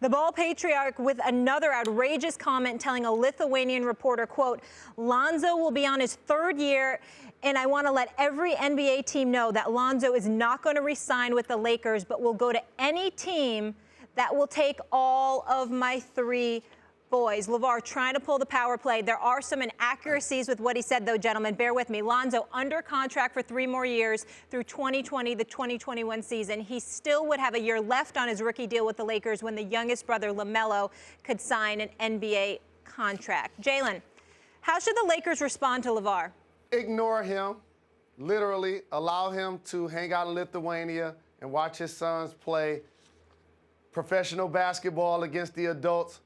The Ball patriarch with another outrageous comment telling a Lithuanian reporter, quote, Lonzo will be on his third year, and I want to let every NBA team know that Lonzo is not going to re-sign with the Lakers, but will go to any team that will take all of my three boys. LaVar trying to pull the power play. There are some inaccuracies with what he said, though, gentlemen. Bear with me. Lonzo under contract for 3 more years through 2020, the 2021 season. He still would have a year left on his rookie deal with the Lakers when the youngest brother, LaMelo, could sign an NBA contract. Jalen, how should the Lakers respond to LaVar? Ignore him. Literally allow him to hang out in Lithuania and watch his sons play professional basketball against the adults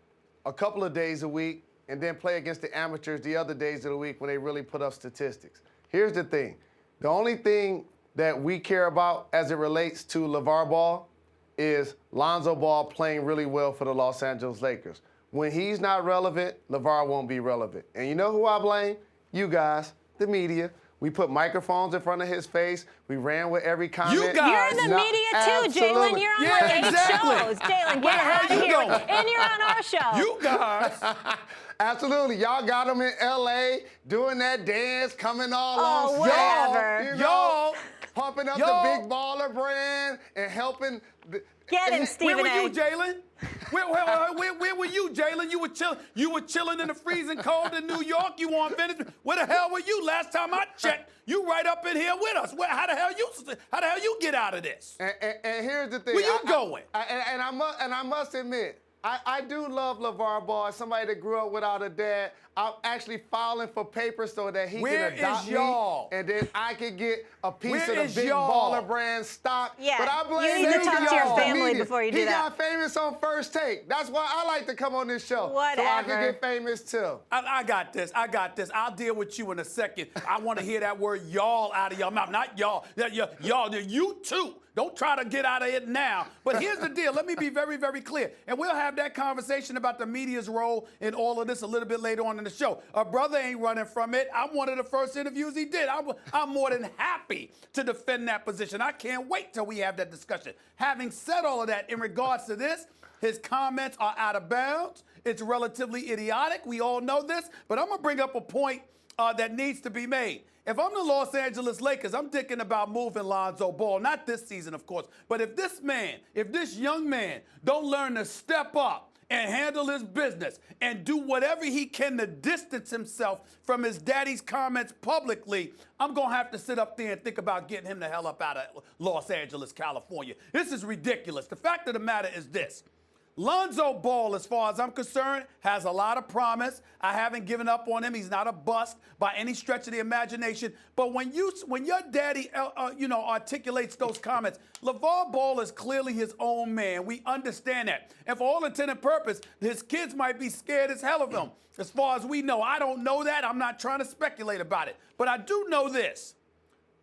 a couple of days a week, and then play against the amateurs the other days of the week when they really put up statistics. Here's the thing. The only thing that we care about as it relates to LaVar Ball is Lonzo Ball playing really well for the Los Angeles Lakers. When he's not relevant, LaVar won't be relevant. And you know who I blame? You guys, the media. We put microphones in front of his face. We ran with every comment. You guys. You're in the media too, Jalen. You're on like 8 shows. Jalen, get out of here. And you're on our show. You guys. Absolutely. Y'all got him in L.A. doing that dance, coming all on whatever. set. Y'all pumping up the Big Baller brand and helping. Get him, Stephen A. Where were you, Jalen? Where were you, Jalen? You were chilling in the freezing cold in New York. You on Venice. Where the hell were you last time I checked? You right up in here with us. How the hell you get out of this? And here's the thing. Where you going? I must admit, I do love LaVar Ball. As somebody that grew up without a dad, I'm actually filing for papers so that he can adopt me, and then I can get a piece of the Big Baller brand stock. Yeah, but I blame you need to talk to your family media. before you do that. He got famous on First Take. That's why I like to come on this show. Whatever. So I can get famous too. I got this. I'll deal with you in a second. I want to hear that word y'all out of your mouth. Not y'all. Y'all, you too. Don't try to get out of it now. But here's the deal. Let me be very, very clear. And we'll have that conversation about the media's role in all of this a little bit later on in the show. A brother ain't running from it. I'm one of the first interviews he did. I'm more than happy to defend that position. I can't wait till we have that discussion. Having said all of that, in regards to this, his comments are out of bounds. It's relatively idiotic. We all know this. But I'm going to bring up a point that needs to be made. If I'm the Los Angeles Lakers, I'm thinking about moving Lonzo Ball. Not this season, of course. But if this young man don't learn to step up and handle his business and do whatever he can to distance himself from his daddy's comments publicly, I'm going to have to sit up there and think about getting him the hell up out of Los Angeles, California. This is ridiculous. The fact of the matter is this. Lonzo Ball, as far as I'm concerned, has a lot of promise. I haven't given up on him. He's not a bust by any stretch of the imagination. But when your daddy, articulates those comments, LaVar Ball is clearly his own man. We understand that. And for all intent and purpose, his kids might be scared as hell of him. As far as we know, I don't know that. I'm not trying to speculate about it. But I do know this.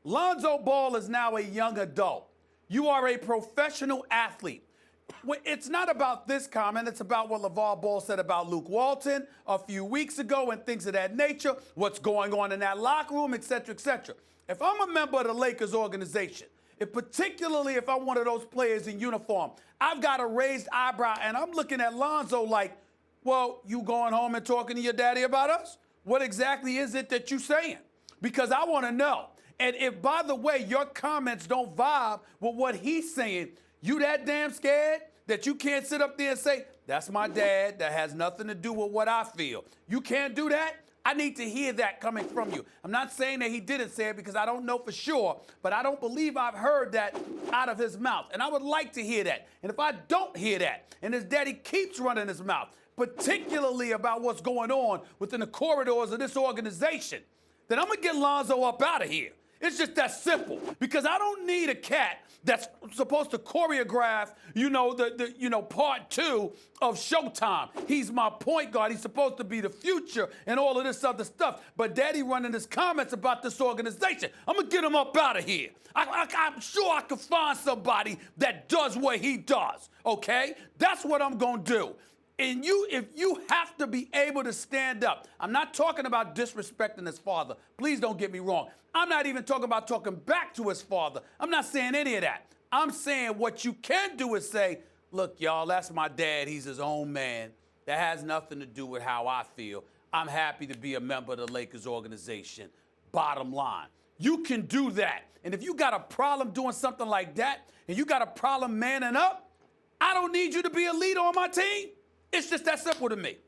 Lonzo Ball is now a young adult. You are a professional athlete. It's not about this comment. It's about what LaVar Ball said about Luke Walton a few weeks ago and things of that nature, what's going on in that locker room, et cetera, et cetera. If I'm a member of the Lakers organization, particularly if I'm one of those players in uniform, I've got a raised eyebrow, and I'm looking at Lonzo like, well, you going home and talking to your daddy about us? What exactly is it that you're saying? Because I want to know. And if, by the way, your comments don't vibe with what he's saying, you that damn scared that you can't sit up there and say, that's my dad, that has nothing to do with what I feel. You can't do that? I need to hear that coming from you. I'm not saying that he didn't say it because I don't know for sure, but I don't believe I've heard that out of his mouth. And I would like to hear that. And if I don't hear that, and his daddy keeps running his mouth, particularly about what's going on within the corridors of this organization, then I'm going to get Lonzo up out of here. It's just that simple, because I don't need a cat that's supposed to choreograph, part 2 of Showtime. He's my point guard. He's supposed to be the future and all of this other stuff. But Daddy running his comments about this organization, I'm going to get him up out of here. I'm sure I could find somebody that does what he does, okay? That's what I'm going to do. And if you have to be able to stand up, I'm not talking about disrespecting his father. Please don't get me wrong. I'm not even talking about talking back to his father. I'm not saying any of that. I'm saying what you can do is say, Look, y'all, that's my dad. He's his own man. That has nothing to do with how I feel. I'm happy to be a member of the Lakers organization. Bottom line. You can do that. And if you got a problem doing something like that, and you got a problem manning up, I don't need you to be a leader on my team. It's just that simple to me.